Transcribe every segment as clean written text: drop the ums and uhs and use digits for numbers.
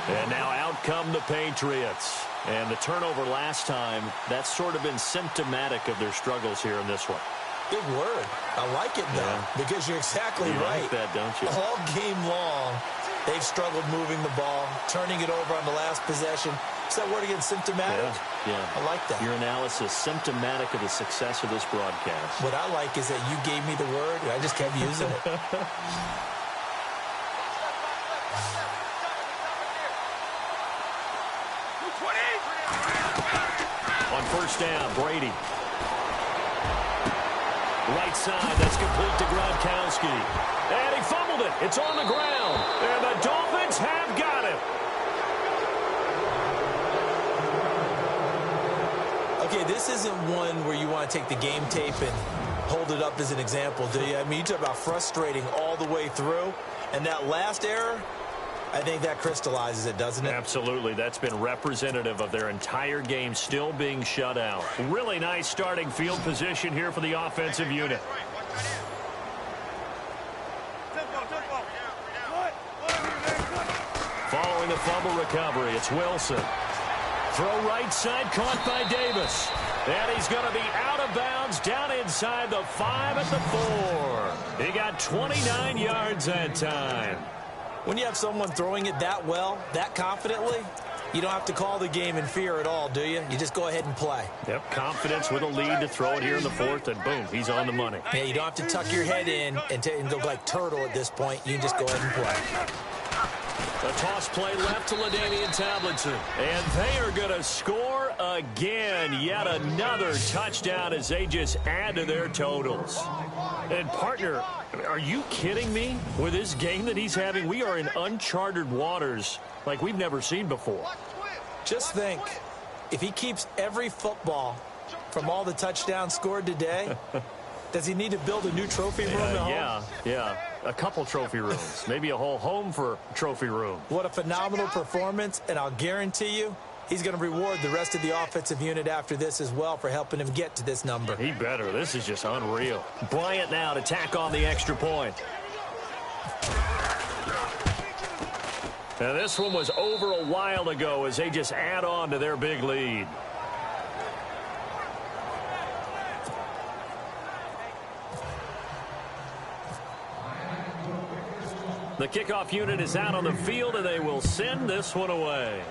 And now out come the Patriots. And the turnover last time, that's sort of been symptomatic of their struggles here in this one. Big word. I like it, though, because you're exactly right. You like that, don't you? All game long, they've struggled moving the ball, turning it over on the last possession. Is that word again, symptomatic? Yeah. I like that. Your analysis, symptomatic of the success of this broadcast. What I like is that you gave me the word, and I just kept using it. On first down, Brady. Right side, that's complete to Gronkowski. And he fumbled it. It's on the ground. And the Dolphins have got it. Okay, this isn't one where you want to take the game tape and hold it up as an example, do you? I mean, you talk about frustrating all the way through. And that last error, I think that crystallizes it, doesn't it? Absolutely. That's been representative of their entire game still being shut out. Really nice starting field position here for the offensive unit. Following the fumble recovery, it's Wilson. Throw right side, caught by Davis. And he's going to be out of bounds down inside the 5 at the 4. He got 29 yards that time. When you have someone throwing it that well, that confidently, you don't have to call the game in fear at all, do you? You just go ahead and play. Yep, confidence with a lead to throw it here in the 4th, and boom, he's on the money. Yeah, you don't have to tuck your head in and go like turtle at this point. You can just go ahead and play. A toss play left to LaDainian Tomlinson. And they are going to score again. Yet another touchdown as they just add to their totals. And, partner, are you kidding me? With this game that he's having, we are in uncharted waters like we've never seen before. Just think, if he keeps every football from all the touchdowns scored today, does he need to build a new trophy room at home? Yeah. A couple trophy rooms. Maybe a whole home for trophy room. What a phenomenal performance, and I'll guarantee you he's going to reward the rest of the offensive unit after this as well for helping him get to this number. He better. This is just unreal. Bryant now to tack on the extra point. Now this one was over a while ago as they just add on to their big lead. The kickoff unit is out on the field, and they will send this one away.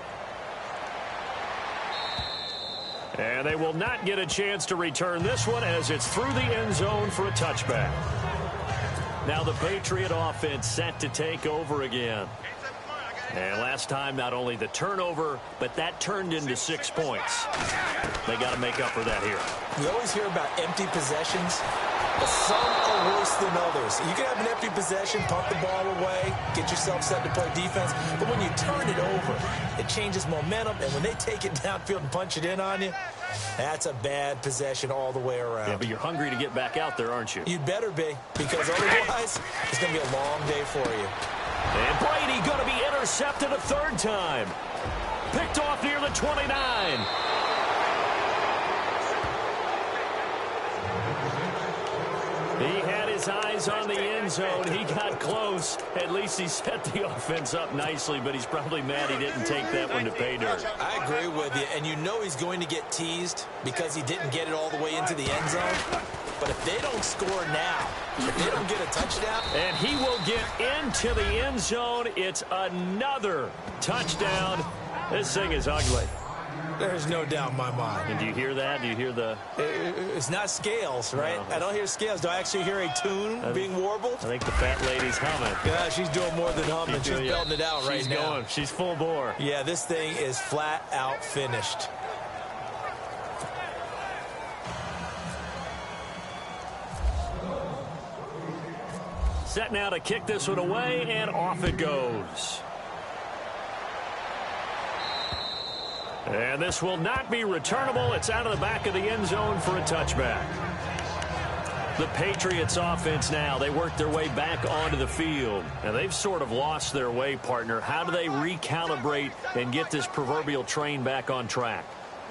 And they will not get a chance to return this one as it's through the end zone for a touchback. Now the Patriot offense set to take over again. And last time, not only the turnover, but that turned into 6 points. They got to make up for that here. We always hear about empty possessions, but some are worse than others. You can have an empty possession, pump the ball away, get yourself set to play defense, but when you turn it over, it changes momentum, and when they take it downfield and punch it in on you, that's a bad possession all the way around. Yeah, but you're hungry to get back out there, aren't you? You'd better be, because otherwise, it's going to be a long day for you. And Brady going to be intercepted a third time. Picked off near the 29. He had his eyes on the end zone. He got close. At least he set the offense up nicely, but he's probably mad he didn't take that one to pay dirt. I agree with you, and you know he's going to get teased because he didn't get it all the way into the end zone. But if they don't score now, if they don't get a touchdown. And he will get into the end zone. It's another touchdown. This thing is ugly. There's no doubt in my mind. And do you hear that? Do you hear the... It's not scales, right? No. I don't hear scales. Do I actually hear a tune being warbled? I think the fat lady's humming. Yeah, she's doing more than humming. She's belting it out right now. She's going. She's full bore. Yeah, this thing is flat out finished. Set now to kick this one away, and off it goes. And this will not be returnable. It's out of the back of the end zone for a touchback. The Patriots offense now, they work their way back onto the field. And they've sort of lost their way, partner. How do they recalibrate and get this proverbial train back on track?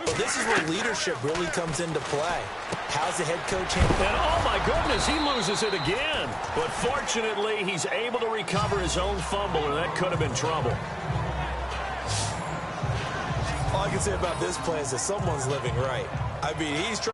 Well, this is where leadership really comes into play. How's the head coach handling? And oh my goodness, he loses it again. But fortunately, he's able to recover his own fumble, and that could have been trouble. All I can say about this play is that someone's living right. I mean, he's trying.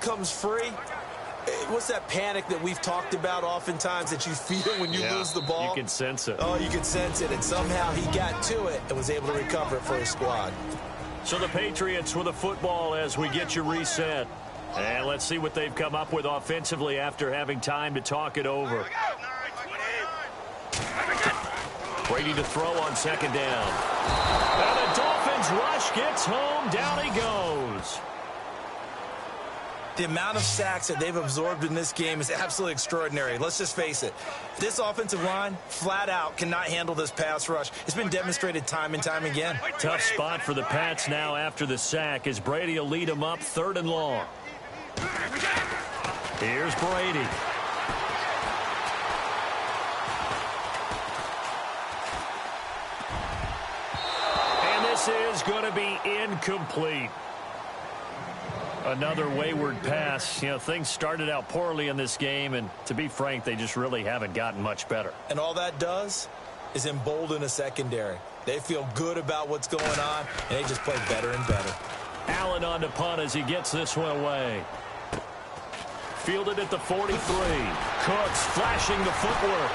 Comes free. What's that panic that we've talked about oftentimes that you feel when you lose the ball? You can sense it. Oh, you can sense it, and somehow he got to it and was able to recover it for his squad. So the Patriots with the football as we get you reset. And let's see what they've come up with offensively after having time to talk it over. Brady to throw on second down. And the Dolphins rush gets home. Down he goes. The amount of sacks that they've absorbed in this game is absolutely extraordinary. Let's just face it. This offensive line, flat out, cannot handle this pass rush. It's been demonstrated time and time again. Tough spot for the Pats now after the sack as Brady will lead them up 3rd and long. Here's Brady. And this is going to be incomplete. Another wayward pass. You know, things started out poorly in this game, and to be frank, they just really haven't gotten much better. And all that does is embolden a secondary. They feel good about what's going on, and they just play better and better. Allen on to punt as he gets this one away. Fielded at the 43. Cooks flashing the footwork.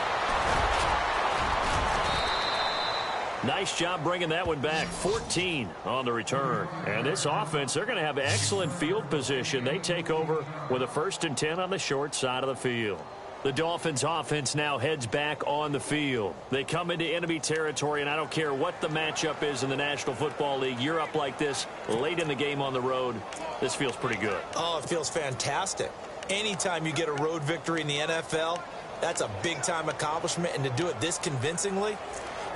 Nice job bringing that one back. 14 on the return. And this offense, they're going to have excellent field position. They take over with a 1st and 10 on the short side of the field. The Dolphins offense now heads back on the field. They come into enemy territory, and I don't care what the matchup is in the National Football League. You're up like this late in the game on the road. This feels pretty good. Oh, it feels fantastic. Anytime you get a road victory in the NFL, that's a big-time accomplishment. And to do it this convincingly,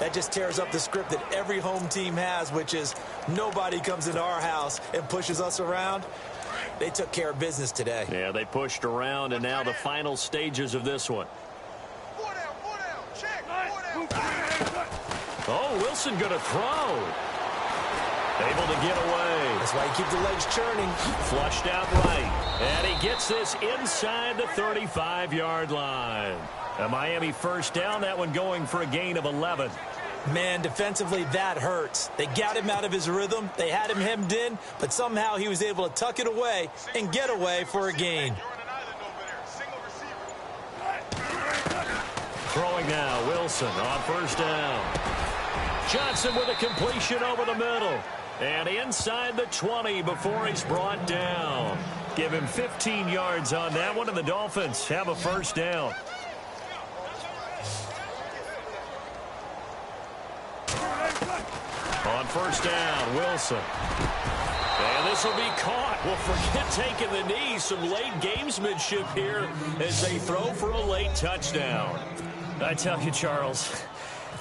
that just tears up the script that every home team has, which is nobody comes into our house and pushes us around. They took care of business today. Yeah, they pushed around, and now the final stages of this one. Oh, Wilson going to throw. Able to get away. That's why you keep the legs churning. Flushed out right. And he gets this inside the 35-yard line. A Miami 1st down, that one going for a gain of 11. Man, defensively, that hurts. They got him out of his rhythm. They had him hemmed in, but somehow he was able to tuck it away and get away for a gain. Throwing now, Wilson on 1st down. Johnson with a completion over the middle. And inside the 20 before he's brought down. Give him 15 yards on that one, and the Dolphins have a 1st down. On 1st down, Wilson. And this will be caught. Well, forget taking the knee. Some late gamesmanship here as they throw for a late touchdown. I tell you, Charles,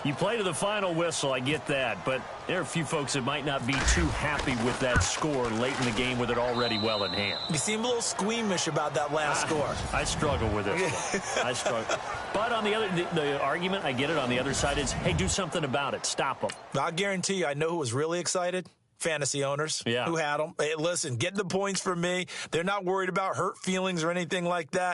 you play to the final whistle, I get that, but there are a few folks that might not be too happy with that score late in the game with it already well in hand. You seem a little squeamish about that last score. I struggle with it. I struggle. But on the argument, I get it, on the other side is, hey, do something about it. Stop them. I'll guarantee you, I know who was really excited. Fantasy owners who had them. Hey, listen, get the points for me. They're not worried about hurt feelings or anything like that.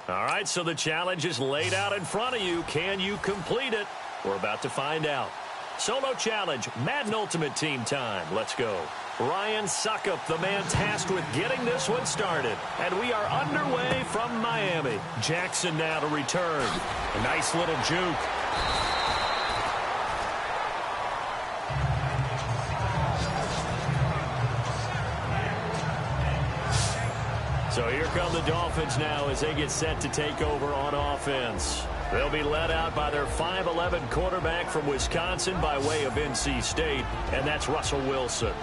All right, so the challenge is laid out in front of you. Can you complete it? We're about to find out. Solo challenge, Madden Ultimate Team time. Let's go. Ryan Suckup, the man tasked with getting this one started. And we are underway from Miami. Jackson now to return. A nice little juke. So here come the Dolphins now as they get set to take over on offense. They'll be led out by their 5'11" quarterback from Wisconsin by way of NC State, and that's Russell Wilson.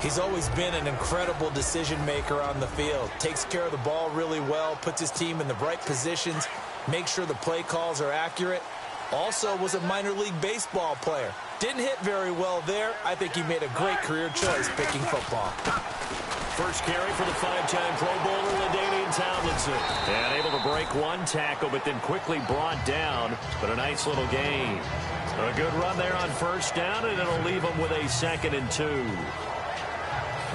He's always been an incredible decision maker on the field. Takes care of the ball really well, puts his team in the right positions, makes sure the play calls are accurate. Also was a minor league baseball player. Didn't hit very well there. I think he made a great career choice picking football. First carry for the 5-time Pro Bowler, LaDainian Tomlinson. And able to break one tackle, but then quickly brought down. But a nice little gain. A good run there on first down, and it'll leave them with a 2nd and 2.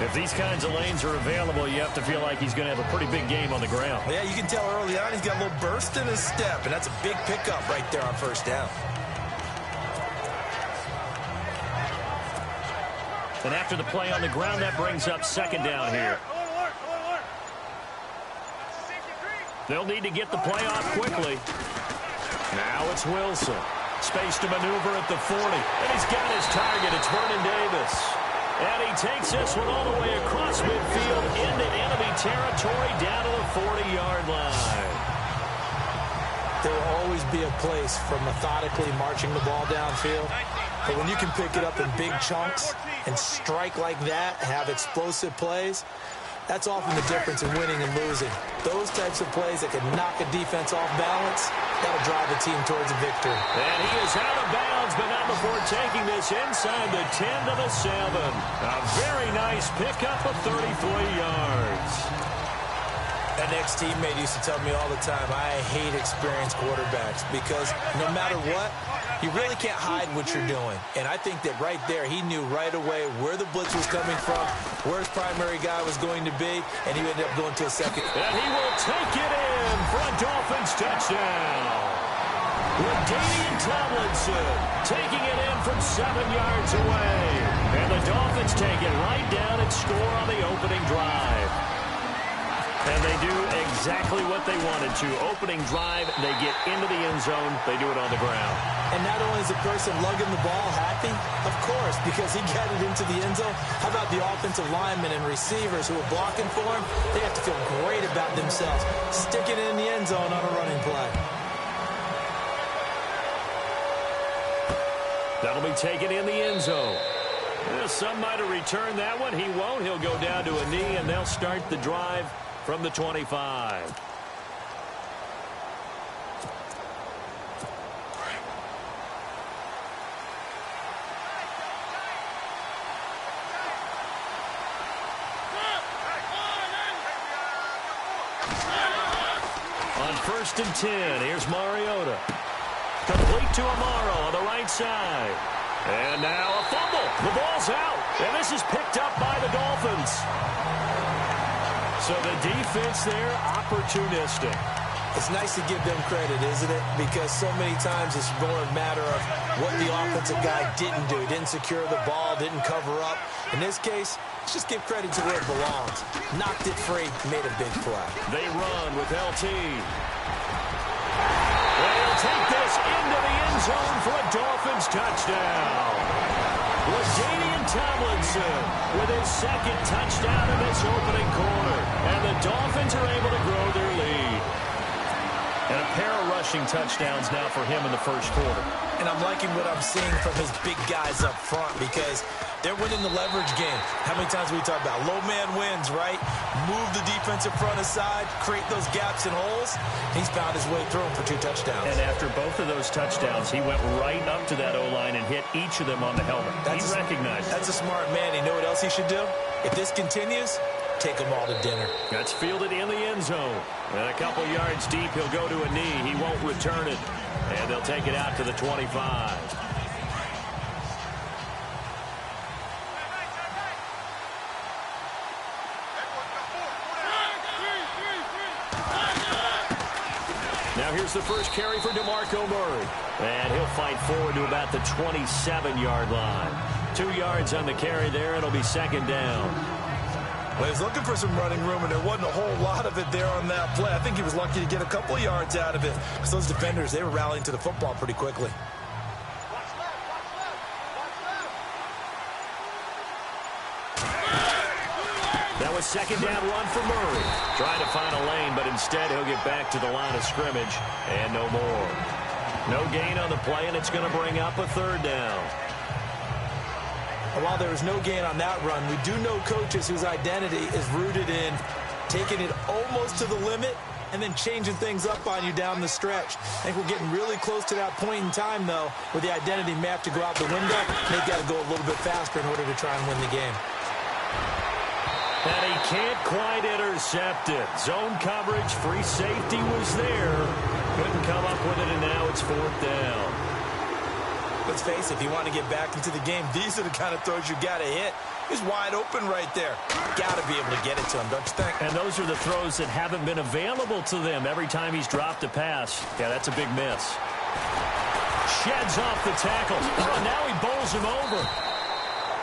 If these kinds of lanes are available, you have to feel like he's going to have a pretty big game on the ground. Yeah, you can tell early on he's got a little burst in his step, and that's a big pickup right there on first down. And after the play on the ground, that brings up 2nd down here. They'll need to get the play off quickly. Now it's Wilson. Space to maneuver at the 40. And he's got his target. It's Vernon Davis. And he takes this one all the way across midfield into enemy territory down to the 40-yard line. There will always be a place for methodically marching the ball downfield. But when you can pick it up in big chunks and strike like that, have explosive plays, that's often the difference in winning and losing. Those types of plays that can knock a defense off balance, that'll drive a team towards a victory. And he is out of bounds, but not before taking this inside the 10 to the 7. A very nice pickup of 33 yards. That next teammate used to tell me all the time, I hate experienced quarterbacks because no matter what, you really can't hide what you're doing. And I think that right there, he knew right away where the blitz was coming from, where his primary guy was going to be, and he ended up going to a second. And he will take it in for a Dolphins touchdown. LaDainian Tomlinson taking it in from 7 yards away. And the Dolphins take it right down and score on the opening drive. And they do exactly what they wanted to. Opening drive, they get into the end zone. They do it on the ground. And not only is the person lugging the ball happy, of course, because he got it into the end zone. How about the offensive linemen and receivers who are blocking for him? They have to feel great about themselves. Sticking it in the end zone on a running play. That'll be taken in the end zone. Some might have returned that one. He won't. He'll go down to a knee, and they'll start the drive from the 25. On 1st and 10, here's Mariota. Complete to Amaro on the right side. And now a fumble. The ball's out. And this is picked up by the Dolphins. So the defense there, opportunistic. It's nice to give them credit, isn't it? Because so many times it's more a matter of what the offensive guy didn't do. He didn't secure the ball, didn't cover up. In this case, let's just give credit to where it belongs. Knocked it free, made a big play. They run with LT. They'll take this into the end zone for a Dolphins touchdown. LaDainian Tomlinson with his 2nd touchdown in this opening quarter. And the Dolphins are able to grow their lead. And a pair of rushing touchdowns now for him in the first quarter. And I'm liking what I'm seeing from his big guys up front because they're winning the leverage game. How many times we talk about low man wins, right? Move the defensive front aside, create those gaps and holes. He's found his way through them for 2 touchdowns. And after both of those touchdowns, he went right up to that O-line and hit each of them on the helmet. He recognized it. That's a smart man. You know what else he should do? If this continues, take them all to dinner. That's fielded in the end zone. And a couple yards deep, he'll go to a knee. He won't return it. And they'll take it out to the 25. Now here's the first carry for DeMarco Murray. And he'll fight forward to about the 27-yard line. 2 yards on the carry there. It'll be second down. Well, he was looking for some running room, and there wasn't a whole lot of it there on that play. I think he was lucky to get a couple of yards out of it because those defenders, they were rallying to the football pretty quickly. That was second down run for Murray. Trying to find a lane, but instead he'll get back to the line of scrimmage and no more. No gain on the play, and it's going to bring up a third down. While there was no gain on that run, we do know coaches whose identity is rooted in taking it almost to the limit and then changing things up on you down the stretch. I think we're getting really close to that point in time, though, where the identity map to go out the window. They've got to go a little bit faster in order to try and win the game. And he can't quite intercept it. Zone coverage, free safety was there. Couldn't come up with it, and now it's fourth down. Let's face it, if you want to get back into the game, these are the kind of throws you got to hit. He's wide open right there. Got to be able to get it to him, don't you think? And those are the throws that haven't been available to them every time he's dropped a pass. Yeah, that's a big miss. Sheds off the tackle. Oh, now he bowls him over.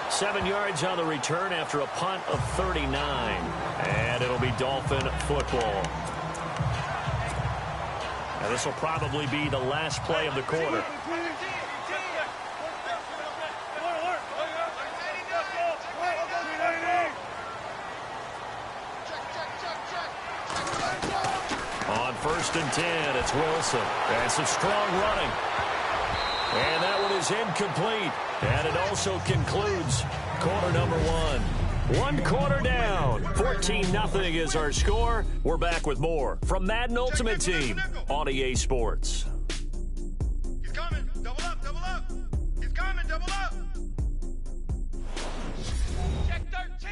7 yards on the return after a punt of 39. And it'll be Dolphin football. Now this will probably be the last play of the quarter. On 1st and 10, it's Wilson. And some strong running. And that one is incomplete. And it also concludes quarter number 1. 1 quarter down. 14-0 is our score. We're back with more from Madden Ultimate Team on EA Sports. He's coming. Double up, double up. He's coming, double up. Check 13.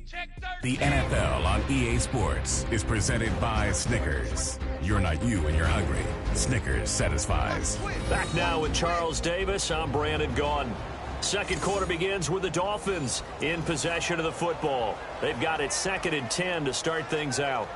Check 13. The NFL on EA Sports is presented by Snickers. You're not you when you're hungry. Snickers satisfies. Back now with Charles Davis. I'm Brandon Gaudin. Second quarter begins with the Dolphins in possession of the football. They've got it 2nd and 10 to start things out.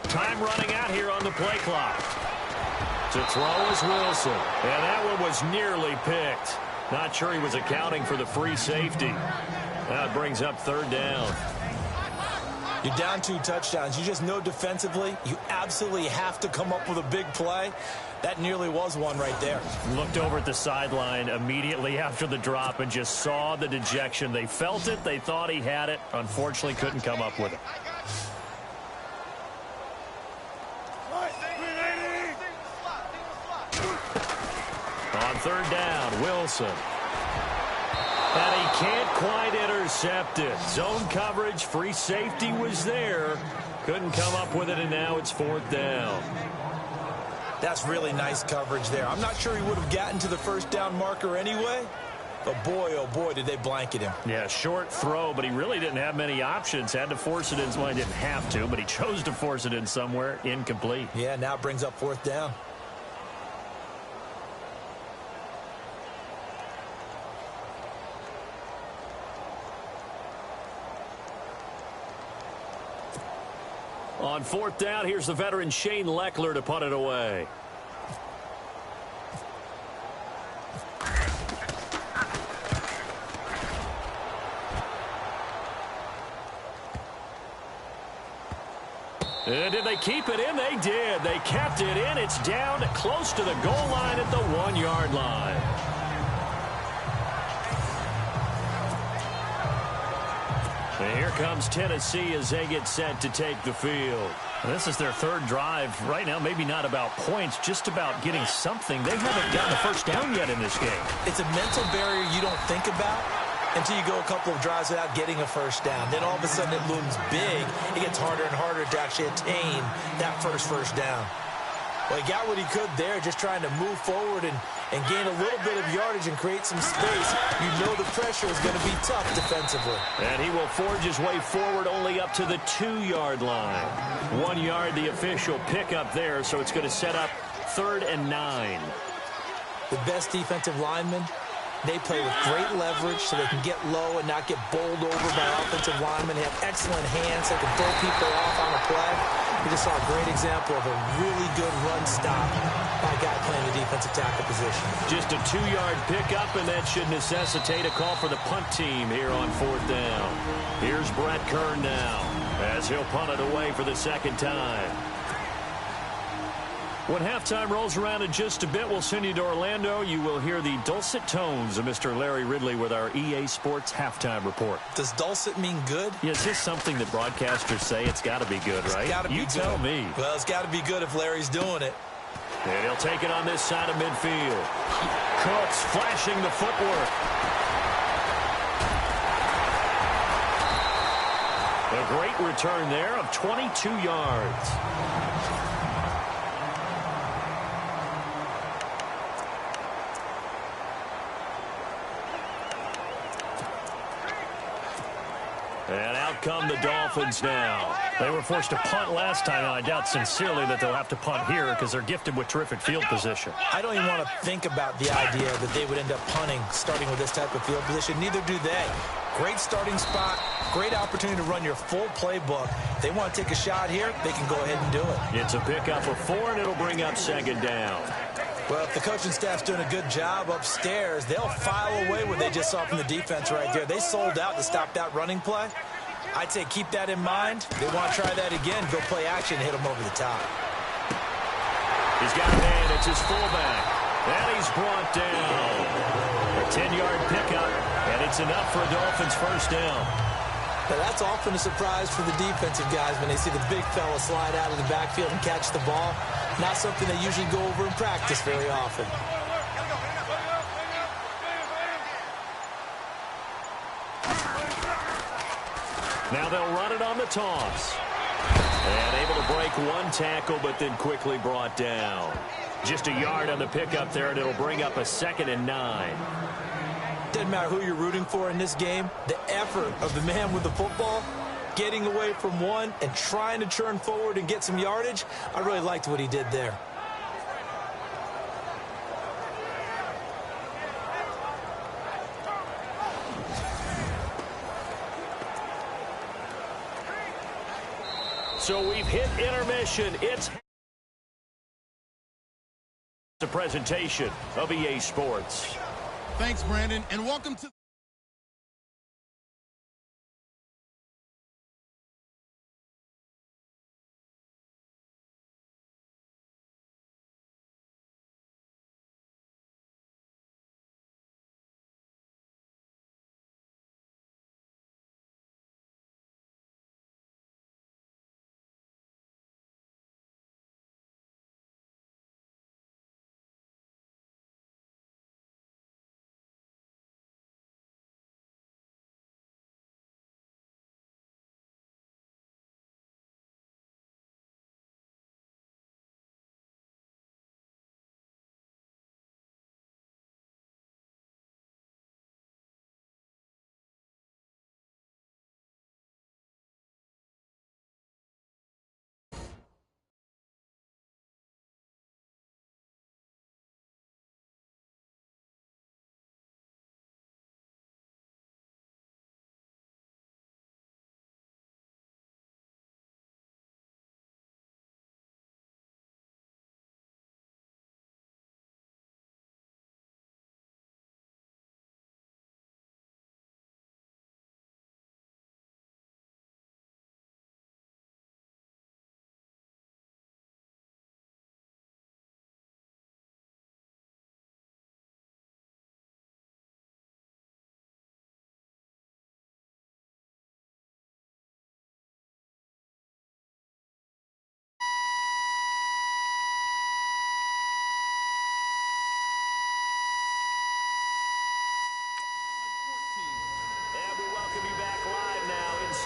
Time running out here on the play clock. To throw is Wilson. And that one was nearly picked. Not sure he was accounting for the free safety. That brings up 3rd down. You're down 2 touchdowns. You just know defensively you absolutely have to come up with a big play. That nearly was one right there. Looked over at the sideline immediately after the drop and just saw the dejection. They felt it. They thought he had it. Unfortunately, couldn't come up with it. On 3rd down, Wilson. And he can't quite intercept it. Zone coverage, free safety was there. Couldn't come up with it, and now it's 4th down. That's really nice coverage there. I'm not sure he would have gotten to the 1st down marker anyway. But boy, oh boy, did they blanket him. Yeah, short throw, but he really didn't have many options. Had to force it in. Well, he didn't have to, but he chose to force it in somewhere. Incomplete. Yeah, now it brings up 4th down. On 4th down, here's the veteran Shane Leckler to punt it away. And did they keep it in? They did. They kept it in. It's down close to the goal line at the 1-yard line. And here comes Tennessee as they get set to take the field. And this is their 3rd drive. Right now, maybe not about points, just about getting something. They haven't gotten a 1st down yet in this game. It's a mental barrier you don't think about until you go a couple of drives without getting a first down. Then all of a sudden it looms big. It gets harder and harder to actually attain that first down. Well, he got what he could there, just trying to move forward and gain a little bit of yardage and create some space. You know the pressure is going to be tough defensively. And he will forge his way forward only up to the 2-yard line. 1 yard, the official pickup there, so it's going to set up 3rd and 9. The best defensive linemen, they play with great leverage so they can get low and not get bowled over by offensive linemen. They have excellent hands. They can throw people off on a play. We just saw a great example of a really good run stop by a guy playing the defensive tackle position. Just a 2-yard pickup, and that should necessitate a call for the punt team here on 4th down. Here's Brett Kern now as he'll punt it away for the 2nd time. When halftime rolls around in just a bit, we'll send you to Orlando. You will hear the dulcet tones of Mr. Larry Ridley with our EA Sports halftime report. Does dulcet mean good? Yeah, it's just something that broadcasters say. It's got to be good, right? It's gotta be you good. tell me. Well, it's got to be good if Larry's doing it. And he'll take it on this side of midfield. Cooks flashing the footwork. A great return there of 22 yards. And out come the Dolphins now. They were forced to punt last time, and I doubt sincerely that they'll have to punt here because they're gifted with terrific field position. I don't even want to think about the idea that they would end up punting starting with this type of field position. Neither do they. Great starting spot, great opportunity to run your full playbook. If they want to take a shot here, they can go ahead and do it. It's a pickup of 4, and it'll bring up 2nd down. Well, if the coaching staff's doing a good job upstairs, they'll file away what they just saw from the defense right there. They sold out to stop that running play. I'd say keep that in mind. They want to try that again, go play action, hit them over the top. He's got a man. It's his fullback. And he's brought down. A 10-yard pickup, and it's enough for a Dolphins first down. Now, that's often a surprise for the defensive guys when they see the big fella slide out of the backfield and catch the ball. Not something they usually go over in practice very often. Now they'll run it on the toss. And able to break one tackle, but then quickly brought down. Just a yard on the pickup there, and it'll bring up a 2nd and 9. Doesn't matter who you're rooting for in this game. The effort of the man with the football, getting away from one and trying to turn forward and get some yardage, I really liked what he did there. So we've hit intermission. It's a presentation of EA Sports. Thanks, Brandon, and welcome to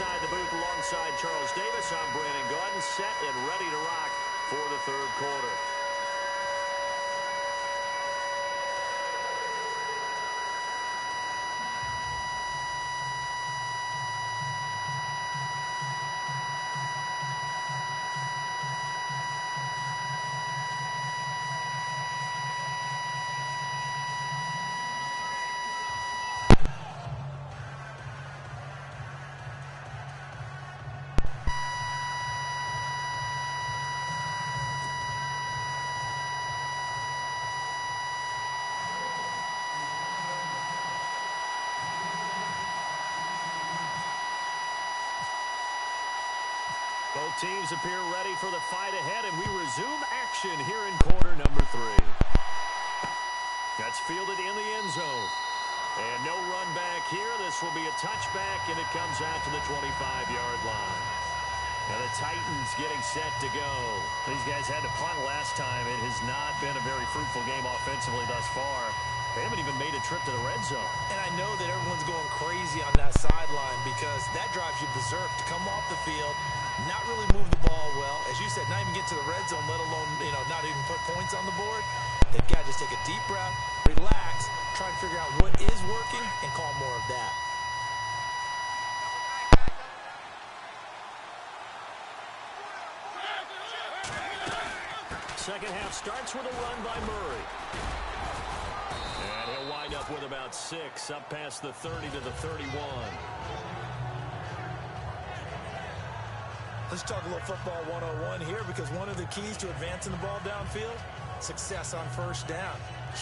inside the booth alongside Charles Davis. I'm Brandon Gaudin, set and ready to rock for the third quarter. Both teams appear ready for the fight ahead, and we resume action here in quarter number 3. That's fielded in the end zone. And no run back here. This will be a touchback, and it comes out to the 25-yard line. Now the Titans getting set to go. These guys had to punt last time. It has not been a very fruitful game offensively thus far. They haven't even made a trip to the red zone. And I know that everyone's going crazy on that sideline because that drives you berserk to come off the field, not really move the ball well. As you said, not even get to the red zone, let alone, not even put points on the board. They've got to just take a deep breath, relax, try and figure out what is working, and call more of that. Second half starts with a run by Murray. And he'll wind up with about 6, up past the 30 to the 31. Let's talk a little football 101 here, because one of the keys to advancing the ball downfield, success on first down.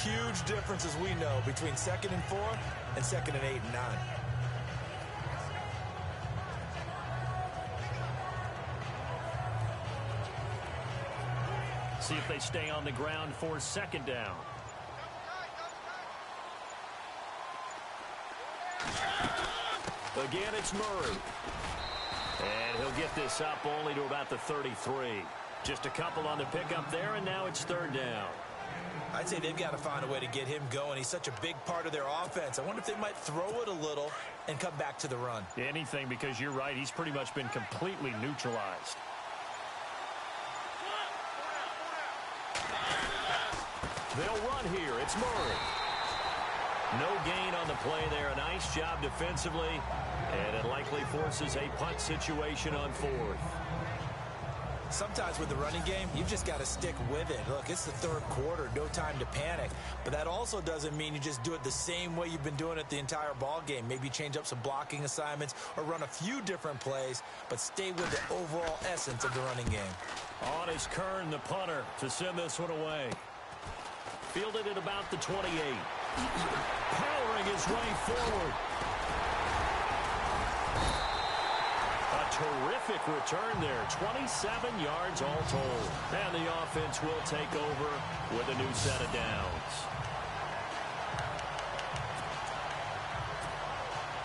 Huge difference, as we know, between 2nd and 4 and 2nd and 8 and 9. See if they stay on the ground for second down. Again, it's Murray. And he'll get this up only to about the 33. Just a couple on the pickup there, and now it's third down. I'd say they've got to find a way to get him going. He's such a big part of their offense. I wonder if they might throw it a little and come back to the run. Anything, because you're right. He's pretty much been completely neutralized. They'll run here. It's Murray. No gain on the play there. A nice job defensively. And it likely forces a punt situation on 4th. Sometimes with the running game, you've just got to stick with it. Look, it's the third quarter, no time to panic. But that also doesn't mean you just do it the same way you've been doing it the entire ball game. Maybe change up some blocking assignments or run a few different plays, but stay with the overall essence of the running game. On is Kern, the punter, to send this one away. Fielded at about the 28. Powering his way forward. A terrific return there. 27 yards all told. And the offense will take over with a new set of downs.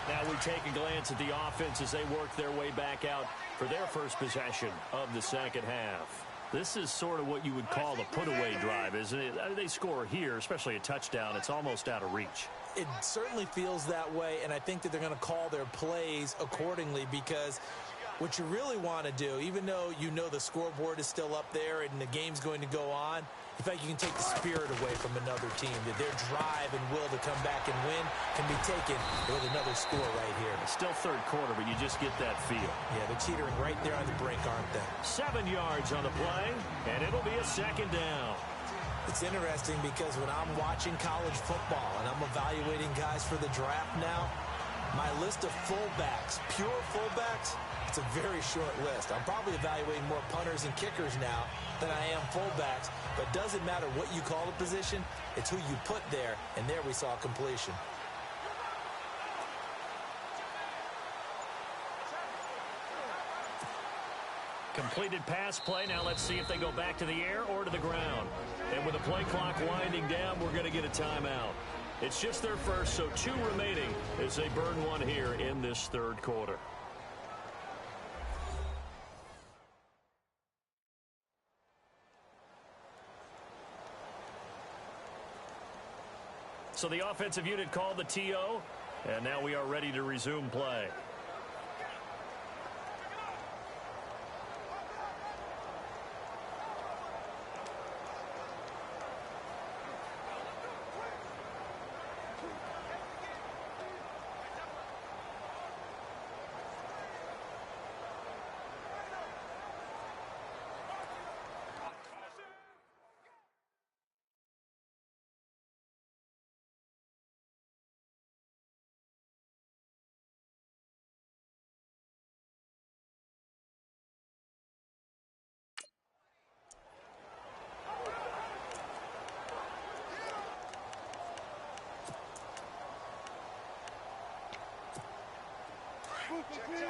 Now we take a glance at the offense as they work their way back out for their first possession of the second half. This is sort of what you would call a put-away drive, isn't it? I mean, they score here, especially a touchdown. It's almost out of reach. It certainly feels that way, and I think that they're going to call their plays accordingly, because what you really want to do, even though you know the scoreboard is still up there and the game's going to go on, in fact, you can take the spirit away from another team, that their drive and will to come back and win can be taken with another score right here. It's still third quarter, but you just get that feel. Yeah, they're teetering right there on the brink, aren't they? 7 yards on the play, and it'll be a second down. It's interesting because when I'm watching college football and I'm evaluating guys for the draft now, my list of fullbacks, pure fullbacks, it's a very short list. I'm probably evaluating more punters and kickers now than I am fullbacks, but it doesn't matter what you call the position, it's who you put there, and there we saw completion. Completed pass play. Now let's see if they go back to the air or to the ground. And with the play clock winding down, we're going to get a timeout. It's just their first, so 2 remaining as they burn one here in this third quarter. So the offensive unit called the TO, and now we are ready to resume play. On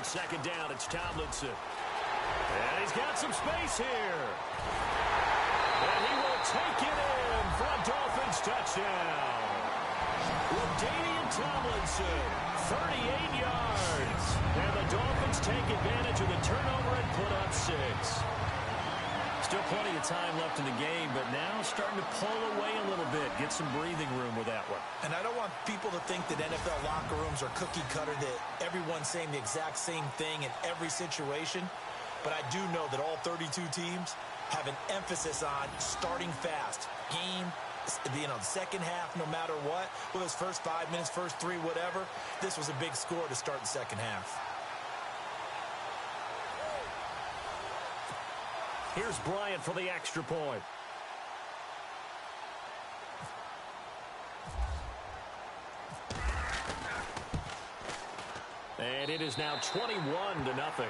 second down, it's Tomlinson. And he's got some space here. And he will take it in for a Dolphins touchdown. LaDainian Tomlinson, 38 yards. And the Dolphins take advantage of the turnover and put up 6. Still plenty of time left in the game, but now starting to pull away a little bit. Get some breathing room with that one. And I don't want people to think that NFL locker rooms are cookie cutter, that everyone's saying the exact same thing in every situation. But I do know that all 32 teams have an emphasis on starting fast. Game, second half, no matter what. Whether it's first 5 minutes, first 3, whatever. This was a big score to start the second half. Here's Bryant for the extra point. And it is now 21-0.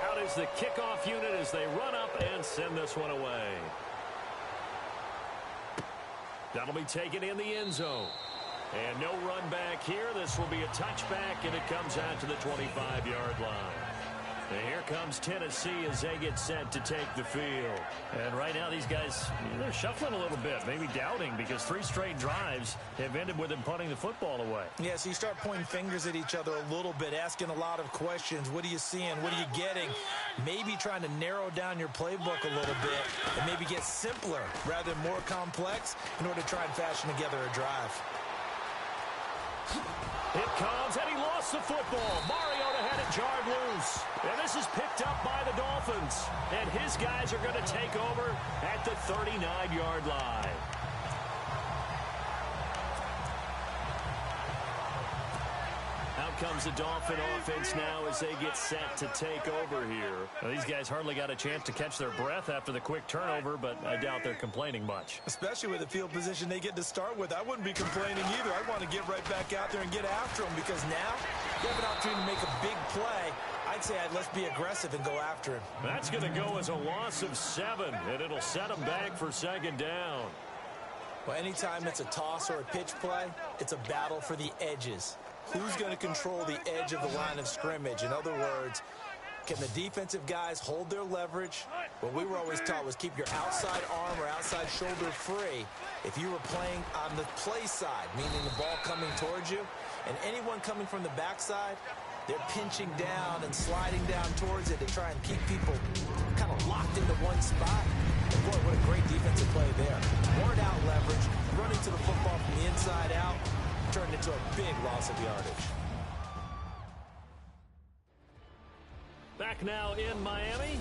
Out is the kickoff unit as they run up and send this one away. That'll be taken in the end zone. And no run back here. This will be a touchback, and it comes out to the 25-yard line. And here comes Tennessee as they get set to take the field. And right now these guys, they're shuffling a little bit, maybe doubting, because 3 straight drives have ended with them punting the football away. Yeah, so you start pointing fingers at each other a little bit, asking a lot of questions. What are you seeing? What are you getting? Maybe trying to narrow down your playbook a little bit and maybe get simpler rather than more complex in order to try and fashion together a drive. It comes, and he lost the football. Mariota had it jarred loose. And this is picked up by the Dolphins. And his guys are going to take over at the 39-yard line. Out comes the Dolphin offense now as they get set to take over here. Well, these guys hardly got a chance to catch their breath after the quick turnover, but I doubt they're complaining much. Especially with the field position they get to start with. I wouldn't be complaining either. I want to get right back out there and get after them, because now you have an opportunity to make a big play. I'd say let's be aggressive and go after him. That's going to go as a loss of 7, and it'll set them back for second down. Well, anytime it's a toss or a pitch play, it's a battle for the edges. Who's going to control the edge of the line of scrimmage? In other words, can the defensive guys hold their leverage? What we were always taught was keep your outside arm or outside shoulder free if you were playing on the play side, meaning the ball coming towards you. And anyone coming from the backside, they're pinching down and sliding down towards it to try and keep people kind of locked into one spot. And boy, what a great defensive play there. Worn out leverage, running to the football from the inside out, turned into a big loss of yardage. Back now in Miami.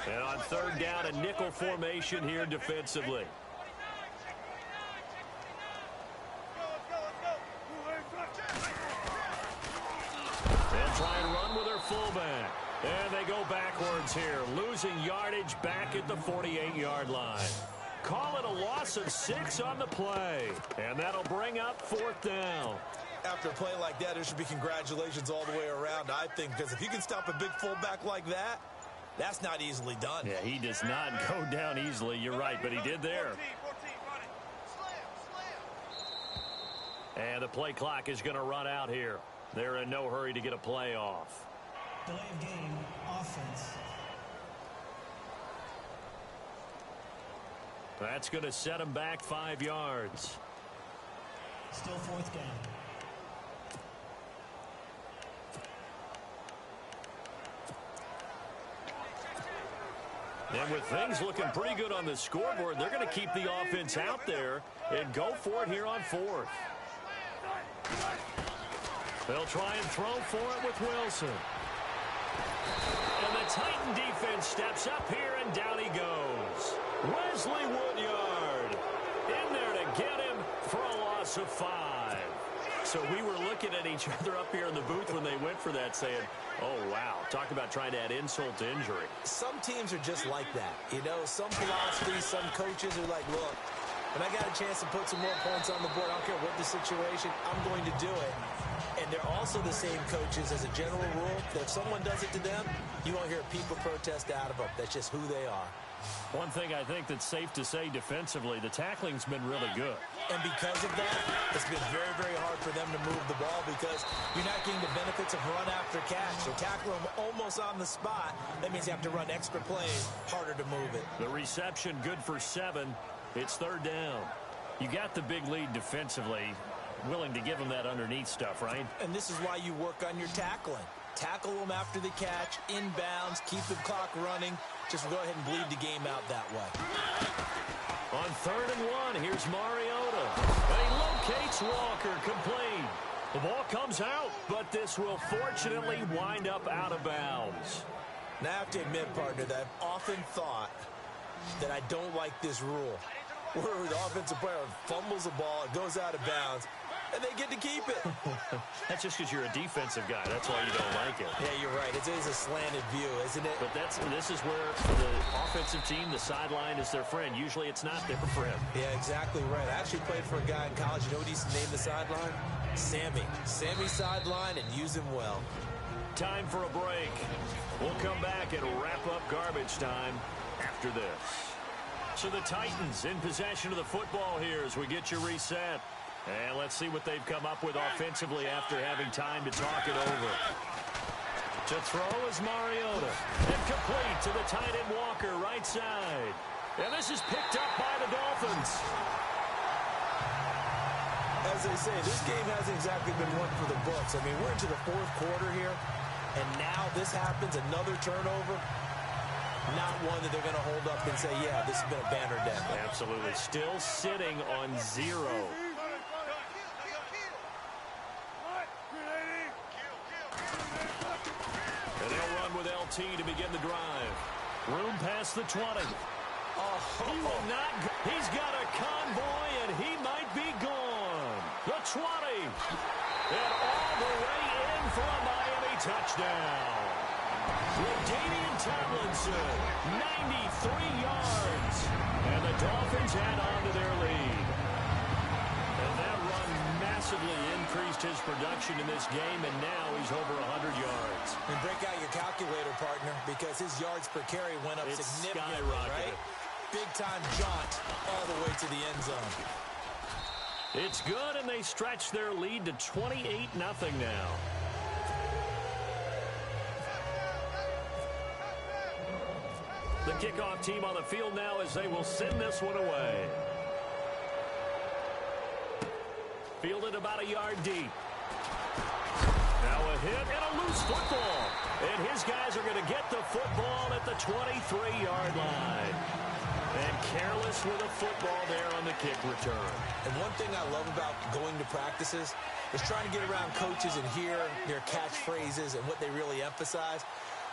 And on third down, a nickel formation here defensively. They'll try and run with their fullback. And they go backwards here, losing yardage back at the 48-yard line. Call it a loss of 6 on the play. And that'll bring up 4th down. After a play like that, there should be congratulations all the way around, I think, because if you can stop a big fullback like that, that's not easily done. Yeah, he does not go down easily. You're right, but he did there. And the play clock is going to run out here. They're in no hurry to get a play off. Delay of game, offense. That's going to set him back 5 yards. Still 4th down. And with things looking pretty good on the scoreboard, they're going to keep the offense out there and go for it here on 4th. They'll try and throw for it with Wilson. And the Titan defense steps up here, and down he goes. Wesley Woodyard in there to get him for a loss of 5. So we were looking at each other up here in the booth when they went for that, saying, Oh, wow. Talk about trying to add insult to injury. Some teams are just like that. You know, some philosophies, some coaches are like, look, when I got a chance to put some more points on the board, I don't care what the situation, I'm going to do it. And they're also the same coaches as a general rule that if someone does it to them, you won't hear people protest out of them. That's just who they are. One thing I think that's safe to say defensively, the tackling's been really good. And because of that, it's been very, very hard for them to move the ball because you're not getting the benefits of run after catch. They tackle them almost on the spot. That means you have to run extra plays, harder to move it. The reception good for 7. It's 3rd down. You got the big lead defensively. Willing to give them that underneath stuff, right? And this is why you work on your tackling. Tackle them after the catch, inbounds, keep the clock running. Just go ahead and bleed the game out that way. On 3rd and 1, here's Mariota. And he locates Walker, complete. The ball comes out, but this will fortunately wind up out of bounds. Now, I have to admit, partner, that I've often thought that I don't like this rule, where the offensive player fumbles the ball, it goes out of bounds, and they get to keep it. That's just because you're a defensive guy. That's why you don't like it. Yeah, you're right. It is a slanted view, isn't it? But this is where the offensive team, the sideline is their friend. Usually it's not there for him. Yeah, exactly right. I actually played for a guy in college. You know what he used to name the sideline? Sammy. Sammy sideline, and use him well. Time for a break. We'll come back and wrap up garbage time after this. So the Titans in possession of the football here as we get you reset. And let's see what they've come up with offensively after having time to talk it over. To throw is Mariota. And complete to the tight end Walker, right side. And this is picked up by the Dolphins. As they say, this game hasn't exactly been one for the books. I mean, we're into the 4th quarter here, and now this happens, another turnover. Not one that they're going to hold up and say, yeah, this has been a banner day. Absolutely. Still sitting on 0. And they'll run with LT to begin the drive. Room past the 20. He will not. He's got a convoy, and he might be gone. The 20. And all the way in for a Miami touchdown. Ladainian Tomlinson, 93 yards. And the Dolphins add on to their lead. And that run massively increased his production in this game, and now he's over 100 yards. And break out your calculator, partner, because his yards per carry went up significantly, right? Big-time jaunt all the way to the end zone. It's good, and they stretch their lead to 28-0 now. The kickoff team on the field now as they will send this one away. Fielded about a yard deep. Now a hit and a loose football. And his guys are going to get the football at the 23-yard line. And careless with a football there on the kick return. And one thing I love about going to practices is trying to get around coaches and hear their catchphrases and what they really emphasize.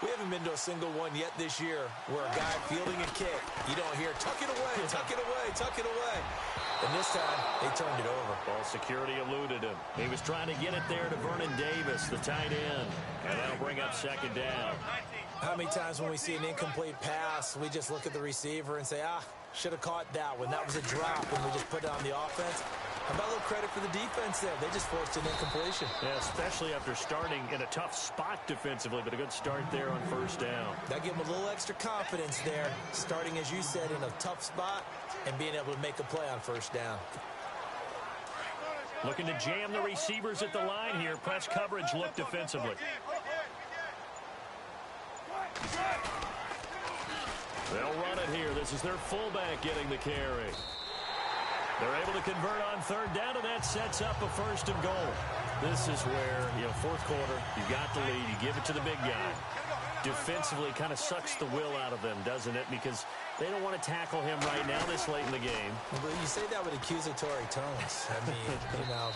We haven't been to a single one yet this year where a guy fielding a kick, you don't hear, tuck it away, tuck it away, tuck it away. And this time, they turned it over. Ball security eluded him. He was trying to get it there to Vernon Davis, the tight end. And that'll bring up 2nd down. How many times when we see an incomplete pass, we just look at the receiver and say, should have caught that one. That was a drop, and we just put it on the offense. How about a little credit for the defense there? They just forced an incompletion. Yeah, especially after starting in a tough spot defensively, but a good start there on 1st down. That gave them a little extra confidence there, starting, as you said, in a tough spot and being able to make a play on 1st down. Looking to jam the receivers at the line here. Press coverage look defensively. They'll run it here. This is their fullback getting the carry. They're able to convert on 3rd down, and that sets up a 1st and goal. This is where, 4th quarter, you got the lead, you give it to the big guy. Defensively kind of sucks the will out of them, doesn't it? Because they don't want to tackle him right now this late in the game. But you say that with accusatory tones. I mean,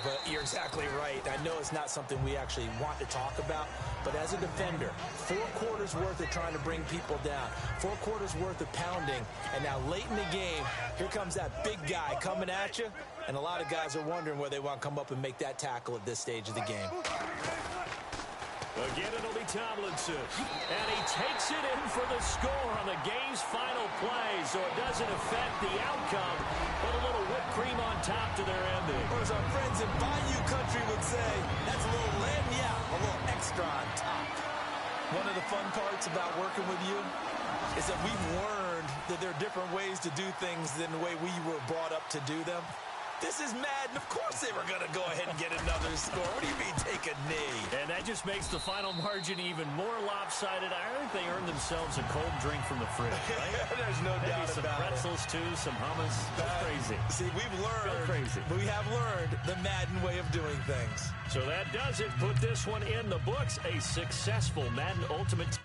but you're exactly right. I know it's not something we actually want to talk about, but as a defender, 4 quarters worth of trying to bring people down, 4 quarters worth of pounding, and now late in the game, here comes that big guy coming at you, and a lot of guys are wondering where they want to come up and make that tackle at this stage of the game. Again, it'll be Tomlinson. And he takes it in for the score on the game's final play, so it doesn't affect the outcome, but a little whipped cream on top to their ending. Or as our friends in Bayou Country would say, that's a little lagniappe, a little extra on top. One of the fun parts about working with you is that we've learned that there are different ways to do things than the way we were brought up to do them. This is Madden. Of course they were going to go ahead and get another score. What do you mean take a knee? And that just makes the final margin even more lopsided. I think they earned themselves a cold drink from the fridge, right? There's no Maybe doubt some about pretzels, too, some hummus. Go crazy. See, we've learned. Go crazy. We have learned the Madden way of doing things. So that does it. Put this one in the books. A successful Madden Ultimate